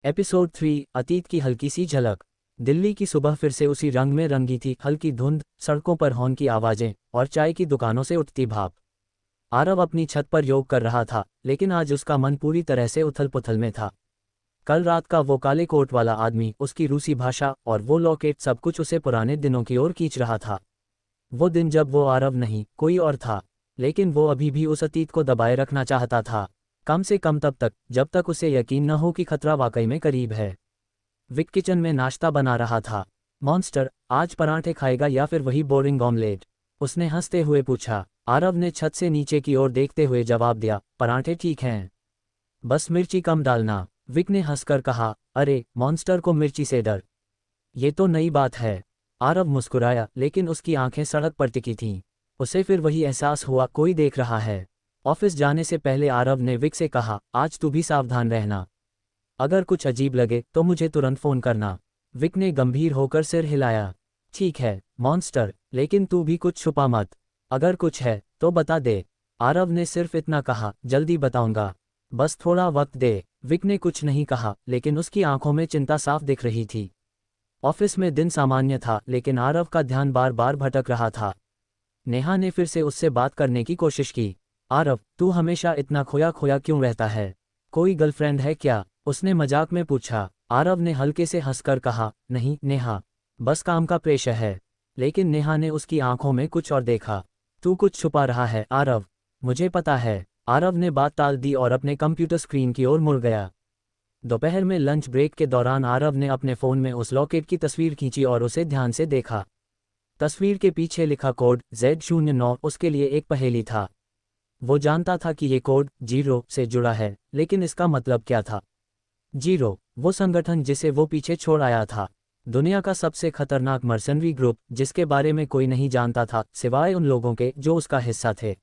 Episode 3 अतीत की हल्की सी झलक। दिल्ली की सुबह फिर से उसी रंग में रंगी थी। हल्की धुंध, सड़कों पर हॉर्न की आवाजें और चाय की दुकानों से उठती भाप। आरव अपनी छत पर योग कर रहा था, लेकिन आज उसका मन पूरी तरह से उथल पुथल में था। कल रात का वो काले कोट वाला आदमी, उसकी रूसी भाषा और वो लॉकेट, सब कुछ उसे पुराने दिनों की ओर खींच रहा था। वो दिन जब वो आरव नहीं, कोई और था, लेकिन वो अभी भी उस अतीत को दबाए रखना चाहता था। कम से कम तब तक जब तक उसे यकीन न हो कि खतरा वाकई में करीब है। विक किचन में नाश्ता बना रहा था। मॉन्स्टर, आज पराठे खाएगा या फिर वही बोरिंग ऑमलेट? उसने हंसते हुए पूछा। आरव ने छत से नीचे की ओर देखते हुए जवाब दिया, पराठे ठीक हैं, बस मिर्ची कम डालना। विक ने हंसकर कहा, अरे मॉन्स्टर को मिर्ची से डर? ये तो नई बात है। आरव मुस्कुराया, लेकिन उसकी आंखें सड़क पर टिकी थीं। उसे फिर वही एहसास हुआ, कोई देख रहा है। ऑफिस जाने से पहले आरव ने विक से कहा, आज तू भी सावधान रहना। अगर कुछ अजीब लगे तो मुझे तुरंत फोन करना। विक ने गंभीर होकर सिर हिलाया। ठीक है मॉन्स्टर, लेकिन तू भी कुछ छुपा मत। अगर कुछ है तो बता दे। आरव ने सिर्फ इतना कहा, जल्दी बताऊंगा, बस थोड़ा वक्त दे। विक ने कुछ नहीं कहा, लेकिन उसकी आंखों में चिंता साफ दिख रही थी। ऑफिस में दिन सामान्य था, लेकिन आरव का ध्यान बार बार भटक रहा था। नेहा ने फिर से उससे बात करने की कोशिश की। आरव, तू हमेशा इतना खोया खोया क्यों रहता है? कोई गर्लफ्रेंड है क्या? उसने मजाक में पूछा। आरव ने हल्के से हंसकर कहा, नहीं नेहा, बस काम का प्रेशर है। लेकिन नेहा ने उसकी आंखों में कुछ और देखा। तू कुछ छुपा रहा है आरव। मुझे पता है। आरव ने बात टाल दी और अपने कंप्यूटर स्क्रीन की ओर मुड़ गया। दोपहर में लंच ब्रेक के दौरान आरव ने अपने फ़ोन में उस लॉकेट की तस्वीर खींची और उसे ध्यान से देखा। तस्वीर के पीछे लिखा कोड Z09 उसके लिए एक पहेली था। वो जानता था कि ये कोड 0 से जुड़ा है, लेकिन इसका मतलब क्या था? 0, वो संगठन जिसे वो पीछे छोड़ आया था। दुनिया का सबसे खतरनाक मर्सनरी ग्रुप, जिसके बारे में कोई नहीं जानता था सिवाय उन लोगों के जो उसका हिस्सा थे।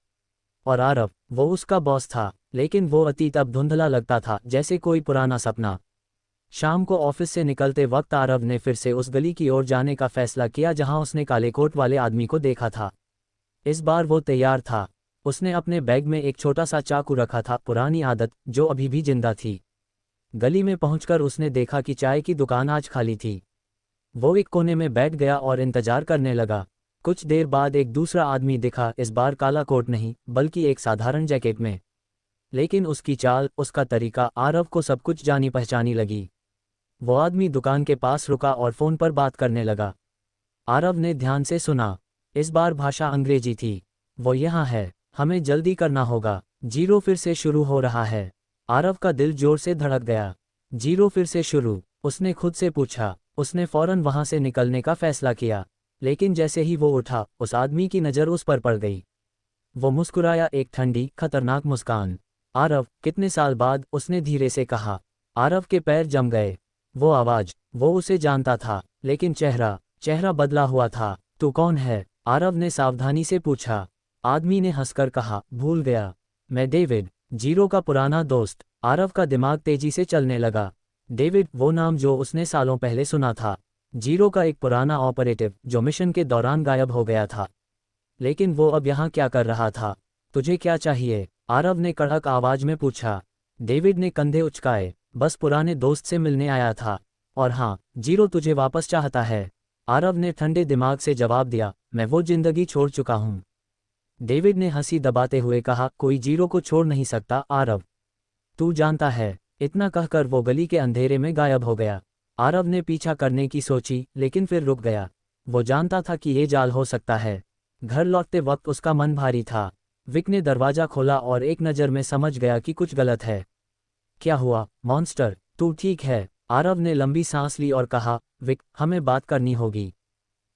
और आरव, वो उसका बॉस था, लेकिन वो अतीत अब धुंधला लगता था, जैसे कोई पुराना सपना। शाम को ऑफिस से निकलते वक्त आरव ने फिर से उस गली की ओर जाने का फैसला किया जहां उसने काले कोट वाले आदमी को देखा था। इस बार वो तैयार था। उसने अपने बैग में एक छोटा सा चाकू रखा था, पुरानी आदत जो अभी भी जिंदा थी। गली में पहुंचकर उसने देखा कि चाय की दुकान आज खाली थी। वो एक कोने में बैठ गया और इंतजार करने लगा। कुछ देर बाद एक दूसरा आदमी दिखा, इस बार काला कोट नहीं, बल्कि एक साधारण जैकेट में। लेकिन उसकी चाल, उसका तरीका आरव को सब कुछ जानी पहचानी लगी। वो आदमी दुकान के पास रुका और फोन पर बात करने लगा। आरव ने ध्यान से सुना। इस बार भाषा अंग्रेजी थी। वो यहाँ है, हमें जल्दी करना होगा। 0 फिर से शुरू हो रहा है। आरव का दिल जोर से धड़क गया। 0 फिर से शुरू? उसने खुद से पूछा। उसने फौरन वहां से निकलने का फैसला किया, लेकिन जैसे ही वो उठा, उस आदमी की नज़र उस पर पड़ गई। वो मुस्कुराया, एक ठंडी, खतरनाक मुस्कान। आरव, कितने साल बाद? उसने धीरे से कहा। आरव के पैर जम गए। वो आवाज, वो उसे जानता था, लेकिन चेहरा बदला हुआ था। तू कौन है? आरव ने सावधानी से पूछा। आदमी ने हंसकर कहा, भूल गया, मैं डेविड, 0 का पुराना दोस्त। आरव का दिमाग तेजी से चलने लगा। डेविड, वो नाम जो उसने सालों पहले सुना था। 0 का एक पुराना ऑपरेटिव जो मिशन के दौरान गायब हो गया था। लेकिन वो अब यहाँ क्या कर रहा था? तुझे क्या चाहिए? आरव ने कड़क आवाज में पूछा। डेविड ने कंधे उचकाए। बस पुराने दोस्त से मिलने आया था। और हाँ, 0 तुझे वापस चाहता है। आरव ने ठंडे दिमाग से जवाब दिया, मैं वो जिंदगी छोड़ चुका हूँ। डेविड ने हंसी दबाते हुए कहा, कोई 0 को छोड़ नहीं सकता आरव, तू जानता है। इतना कहकर वो गली के अंधेरे में गायब हो गया। आरव ने पीछा करने की सोची, लेकिन फिर रुक गया। वो जानता था कि ये जाल हो सकता है। घर लौटते वक्त उसका मन भारी था। विक ने दरवाजा खोला और एक नज़र में समझ गया कि कुछ गलत है। क्या हुआ मॉन्स्टर, तू ठीक है? आरव ने लंबी सांस ली और कहा, विक, हमें बात करनी होगी।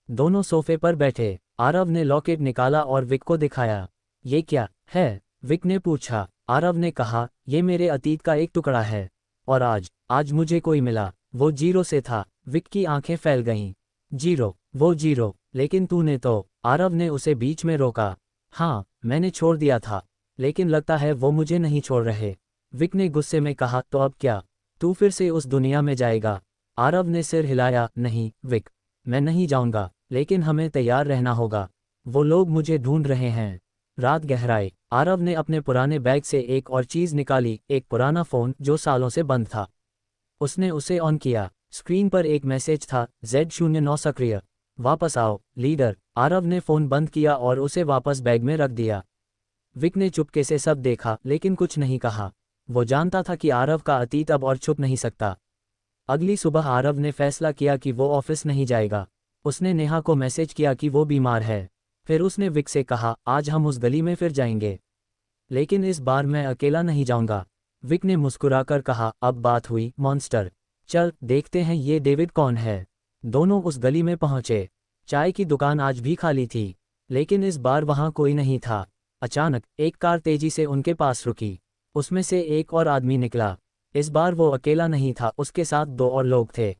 दोनों सोफे पर बैठे। आरव ने लॉकेट निकाला और विक को दिखाया। ये क्या है? विक ने पूछा। आरव ने कहा, ये मेरे अतीत का एक टुकड़ा है। और आज मुझे कोई मिला। वो 0 से था। विक की आंखें फैल गईं। 0? वो 0? लेकिन तूने तो? आरव ने उसे बीच में रोका। हाँ, मैंने छोड़ दिया था, लेकिन लगता है वो मुझे नहीं छोड़ रहे। विक ने गुस्से में कहा, तो अब क्या? तू फिर से उस दुनिया में जाएगा? आरव ने सिर हिलाया। नहीं विक, मैं नहीं जाऊंगा, लेकिन हमें तैयार रहना होगा। वो लोग मुझे ढूंढ रहे हैं। रात गहराई। आरव ने अपने पुराने बैग से एक और चीज़ निकाली, एक पुराना फ़ोन जो सालों से बंद था। उसने उसे ऑन किया। स्क्रीन पर एक मैसेज था, Z09 सक्रिय, वापस आओ लीडर। आरव ने फ़ोन बंद किया और उसे वापस बैग में रख दिया। विक ने चुपके से सब देखा लेकिन कुछ नहीं कहा। वो जानता था कि आरव का अतीत अब और छुप नहीं सकता। अगली सुबह आरव ने फैसला किया कि वो ऑफिस नहीं जाएगा। उसने नेहा को मैसेज किया कि वो बीमार है। फिर उसने विक से कहा, आज हम उस गली में फिर जाएंगे, लेकिन इस बार मैं अकेला नहीं जाऊंगा। विक ने मुस्कुराकर कहा, अब बात हुई मॉन्स्टर। चल देखते हैं ये डेविड कौन है। दोनों उस गली में पहुंचे। चाय की दुकान आज भी खाली थी, लेकिन इस बार वहां कोई नहीं था। अचानक एक कार तेजी से उनके पास रुकी। उसमें से एक और आदमी निकला। इस बार वो अकेला नहीं था, उसके साथ दो और लोग थे।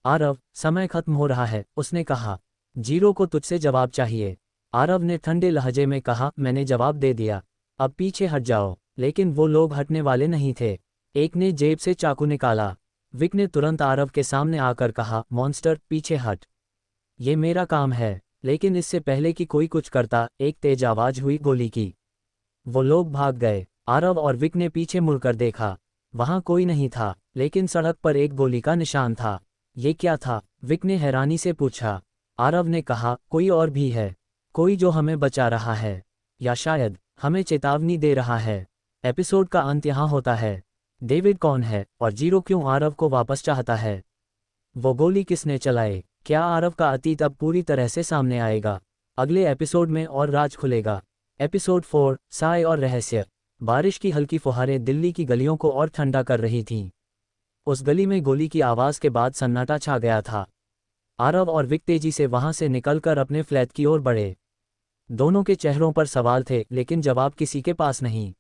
आरव, समय खत्म हो रहा है, उसने कहा। जीरो को तुझसे जवाब चाहिए। आरव ने ठंडे लहजे में कहा, मैंने जवाब दे दिया, अब पीछे हट जाओ। लेकिन वो लोग हटने वाले नहीं थे। एक ने जेब से चाकू निकाला। विक ने तुरंत आरव के सामने आकर कहा, मॉन्स्टर पीछे हट, ये मेरा काम है। लेकिन इससे पहले कि कोई कुछ करता, एक तेज आवाज हुई, गोली की। वो लोग भाग गए। आरव और विक ने पीछे मुड़कर देखा। वहां कोई नहीं था, लेकिन सड़क पर एक गोली का निशान था। ये क्या था? विक ने हैरानी से पूछा। आरव ने कहा, कोई और भी है, कोई जो हमें बचा रहा है, या शायद हमें चेतावनी दे रहा है। एपिसोड का अंत यहाँ होता है। डेविड कौन है और जीरो क्यों आरव को वापस चाहता है? वो गोली किसने चलाई? क्या आरव का अतीत अब पूरी तरह से सामने आएगा? अगले एपिसोड में और राज खुलेगा। एपिसोड 4, साय और रहस्य। बारिश की हल्की फुहारें दिल्ली की गलियों को और ठंडा कर रही थीं। उस गली में गोली की आवाज़ के बाद सन्नाटा छा गया था। आरव और विक तेजी से वहां से निकलकर अपने फ्लैट की ओर बढ़े। दोनों के चेहरों पर सवाल थे, लेकिन जवाब किसी के पास नहीं।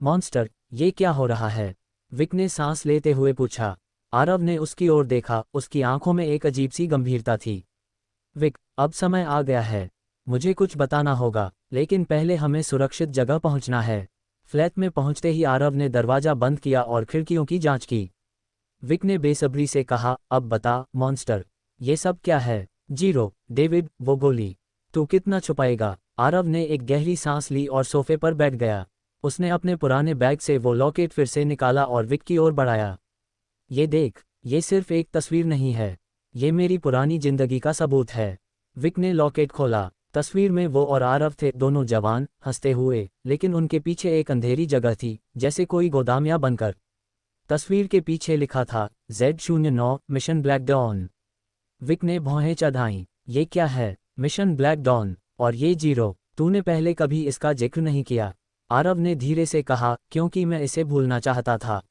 मॉन्स्टर, ये क्या हो रहा है? विक ने सांस लेते हुए पूछा। आरव ने उसकी ओर देखा, उसकी आंखों में एक अजीब सी गंभीरता थी। विक, अब समय आ गया है, मुझे कुछ बताना होगा, लेकिन पहले हमें सुरक्षित जगह पहुंचना है। फ्लैट में पहुंचते ही आरव ने दरवाजा बंद किया और खिड़कियों की जांच की। विक ने बेसब्री से कहा, अब बता मॉन्स्टर, ये सब क्या है? जीरो, डेविड, वो गोली, तू कितना छुपाएगा? आरव ने एक गहरी सांस ली और सोफे पर बैठ गया। उसने अपने पुराने बैग से वो लॉकेट फिर से निकाला और विक की ओर बढ़ाया। ये देख, ये सिर्फ एक तस्वीर नहीं है, ये मेरी पुरानी जिंदगी का सबूत है। विक ने लॉकेट खोला। तस्वीर में वो और आरव थे, दोनों जवान, हंसते हुए, लेकिन उनके पीछे एक अंधेरी जगह थी, जैसे कोई गोदाम या बंकर। तस्वीर के पीछे लिखा था, Z09 mission black don. Wick ने भौहें चढ़ाईं। ये क्या है? मिशन ब्लैक डॉन, और ये जीरो, तूने पहले कभी इसका जिक्र नहीं किया। आरव ने धीरे से कहा, क्योंकि मैं इसे भूलना चाहता था,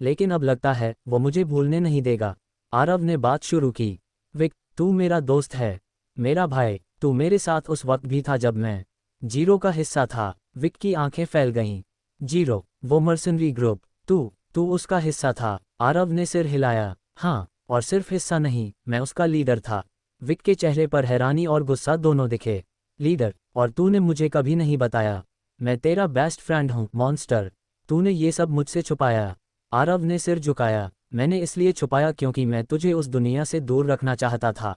लेकिन अब लगता है वो मुझे भूलने नहीं देगा। आरव ने बात शुरू की। विक, तू मेरा दोस्त है, मेरा भाई, तू मेरे साथ उस वक्त भी था जब मैं जीरो का हिस्सा था। विक की आंखें फैल गईं। जीरो, वो मर्सनरी ग्रुप, तू उसका हिस्सा था? आरव ने सिर हिलाया। हाँ, और सिर्फ हिस्सा नहीं, मैं उसका लीडर था। विक के चेहरे पर हैरानी और गुस्सा दोनों दिखे। लीडर? और तूने मुझे कभी नहीं बताया? मैं तेरा बेस्ट फ्रेंड हूँ मॉन्स्टर, तूने ये सब मुझसे छुपाया। आरव ने सिर झुकाया। मैंने इसलिए छुपाया क्योंकि मैं तुझे उस दुनिया से दूर रखना चाहता था।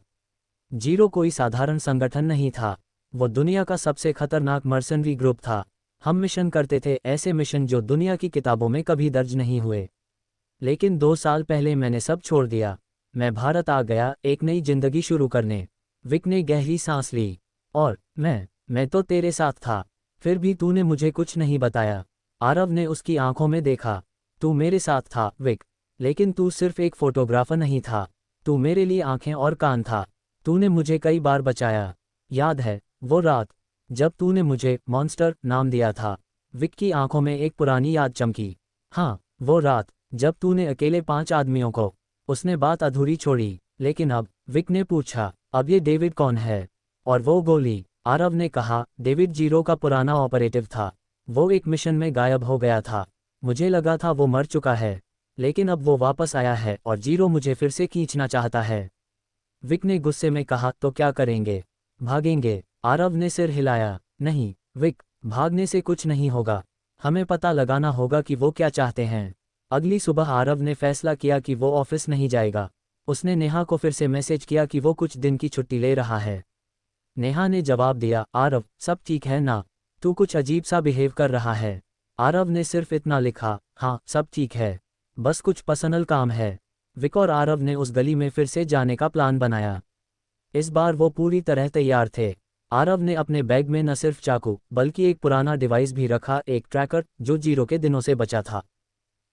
जीरो कोई साधारण संगठन नहीं था, वो दुनिया का सबसे खतरनाक मर्सनरी ग्रुप था। हम मिशन करते थे, ऐसे मिशन जो दुनिया की किताबों में कभी दर्ज नहीं हुए। लेकिन 2 साल पहले मैंने सब छोड़ दिया। मैं भारत आ गया, एक नई जिंदगी शुरू करने। विक ने गहरी सांस ली। और मैं तो तेरे साथ था, फिर भी तूने मुझे कुछ नहीं बताया। आरव ने उसकी आंखों में देखा। तू मेरे साथ था विक, लेकिन तू सिर्फ एक फोटोग्राफर नहीं था, तू मेरे लिए आंखें और कान था। तूने मुझे कई बार बचाया। याद है वो रात जब तूने मुझे मॉन्स्टर नाम दिया था? विक की आंखों में एक पुरानी याद चमकी। हाँ, वो रात जब तूने अकेले 5 आदमियों को। उसने बात अधूरी छोड़ी। लेकिन अब? विक ने पूछा, अब ये डेविड कौन है? और वो गोली? आरव ने कहा, डेविड जीरो का पुराना ऑपरेटिव था। वो एक मिशन में गायब हो गया था। मुझे लगा था वो मर चुका है, लेकिन अब वो वापस आया है और जीरो मुझे फिर से खींचना चाहता है। विक ने गुस्से में कहा, तो क्या करेंगे? भागेंगे? आरव ने सिर हिलाया। नहीं विक, भागने से कुछ नहीं होगा, हमें पता लगाना होगा कि वो क्या चाहते हैं। अगली सुबह आरव ने फैसला किया कि वो ऑफिस नहीं जाएगा। उसने नेहा को फिर से मैसेज किया कि वो कुछ दिन की छुट्टी ले रहा है। नेहा ने जवाब दिया, आरव, सब ठीक है ना? तू कुछ अजीब सा बिहेव कर रहा है। आरव ने सिर्फ इतना लिखा, हाँ सब ठीक है। बस कुछ पर्सनल काम है। विक और आरव ने उस गली में फिर से जाने का प्लान बनाया। इस बार वो पूरी तरह तैयार थे। आरव ने अपने बैग में न सिर्फ चाकू बल्कि एक पुराना डिवाइस भी रखा, एक ट्रैकर जो जीरो के दिनों से बचा था।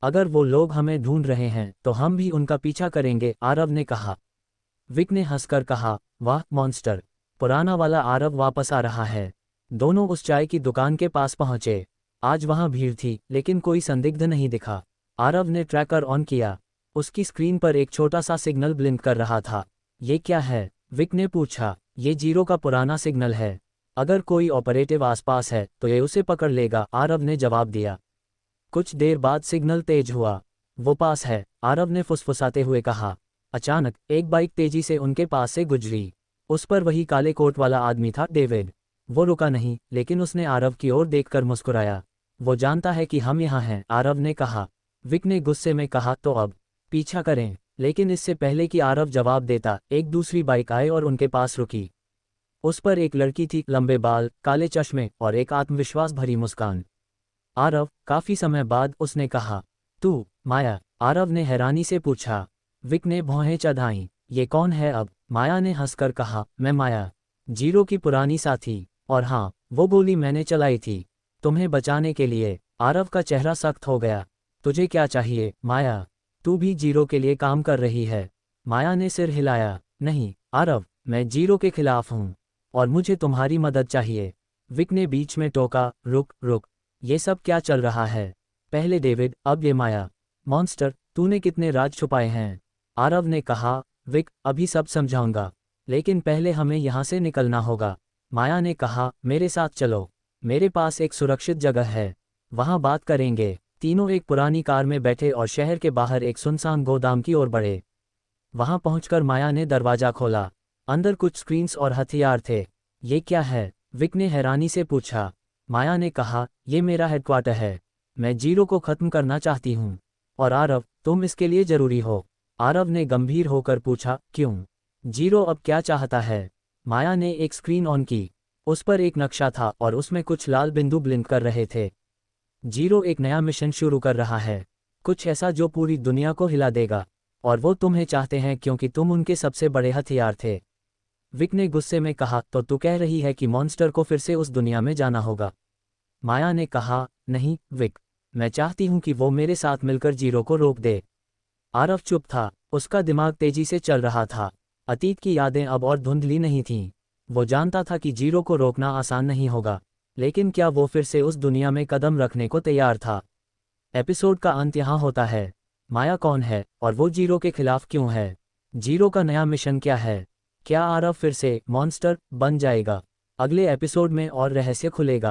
अगर वो लोग हमें ढूंढ रहे हैं तो हम भी उनका पीछा करेंगे, आरव ने कहा। विक ने हंसकर कहा, वाह मॉन्स्टर, पुराना वाला आरव वापस आ रहा है। दोनों उस चाय की दुकान के पास पहुंचे। आज वहां भीड़ थी लेकिन कोई संदिग्ध नहीं दिखा। आरव ने ट्रैकर ऑन किया। उसकी स्क्रीन पर एक छोटा सा सिग्नल ब्लिंक कर रहा था। ये क्या है? विक ने पूछा। ये जीरो का पुराना सिग्नल है। अगर कोई ऑपरेटिव आसपास है तो ये उसे पकड़ लेगा, आरव ने जवाब दिया। कुछ देर बाद सिग्नल तेज हुआ। वो पास है, आरव ने फुसफुसाते हुए कहा। अचानक एक बाइक तेजी से उनके पास से गुजरी। उस पर वही काले कोट वाला आदमी था, डेविड। वो रुका नहीं, लेकिन उसने आरव की ओर देखकर मुस्कुराया। वो जानता है कि हम यहाँ हैं, आरव ने कहा। विक ने गुस्से में कहा, तो अब पीछा करें। लेकिन इससे पहले कि आरव जवाब देता, एक दूसरी बाइक आई और उनके पास रुकी। उस पर एक लड़की थी, लंबे बाल, काले चश्मे और एक आत्मविश्वास भरी मुस्कान। आरव, काफी समय बाद उसने कहा। तू माया? आरव ने हैरानी से पूछा। विक ने भौहें चढ़ाईं। ये कौन है अब? माया ने हंसकर कहा, मैं माया, जीरो की पुरानी साथी। और हाँ, वो गोली मैंने चलाई थी तुम्हें बचाने के लिए। आरव का चेहरा सख्त हो गया। तुझे क्या चाहिए माया? तू भी जीरो के लिए काम कर रही है? माया ने सिर हिलाया। नहीं आरव, मैं जीरो के खिलाफ हूँ और मुझे तुम्हारी मदद चाहिए। विक ने बीच में टोका, रुक रुक, ये सब क्या चल रहा है? पहले डेविड, अब ये माया। मॉन्स्टर, तूने कितने राज छुपाए हैं? आरव ने कहा। विक, अभी सब समझाऊंगा, लेकिन पहले हमें यहाँ से निकलना होगा। माया ने कहा, मेरे साथ चलो, मेरे पास एक सुरक्षित जगह है, वहाँ बात करेंगे। तीनों एक पुरानी कार में बैठे और शहर के बाहर एक सुनसान गोदाम की ओर बढ़े। वहां पहुंचकर माया ने दरवाजा खोला। अंदर कुछ स्क्रीन्स और हथियार थे। ये क्या है? विक ने हैरानी से पूछा। माया ने कहा, ये मेरा हेडक्वार्टर है, मैं जीरो को खत्म करना चाहती हूँ। और आरव, तुम इसके लिए जरूरी हो। आरव ने गंभीर होकर पूछा, क्यों? जीरो अब क्या चाहता है? माया ने एक स्क्रीन ऑन की। उस पर एक नक्शा था और उसमें कुछ लाल बिंदु ब्लिंक कर रहे थे। जीरो एक नया मिशन शुरू कर रहा है, कुछ ऐसा जो पूरी दुनिया को हिला देगा। और वो तुम्हें चाहते हैं क्योंकि तुम उनके सबसे बड़े हथियार थे। विक ने गुस्से में कहा, तो तू कह रही है कि मॉन्स्टर को फिर से उस दुनिया में जाना होगा? माया ने कहा, नहीं विक, मैं चाहती हूं कि वो मेरे साथ मिलकर जीरो को रोक दे। आरव चुप था, उसका दिमाग तेजी से चल रहा था। अतीत की यादें अब और धुंधली नहीं थीं। वो जानता था कि जीरो को रोकना आसान नहीं होगा, लेकिन क्या वो फिर से उस दुनिया में कदम रखने को तैयार था? एपिसोड का अंत यहाँ होता है। माया कौन है और वो जीरो के खिलाफ क्यों है? जीरो का नया मिशन क्या है? क्या आरव फिर से मॉन्स्टर बन जाएगा? अगले एपिसोड में और रहस्य खुलेगा।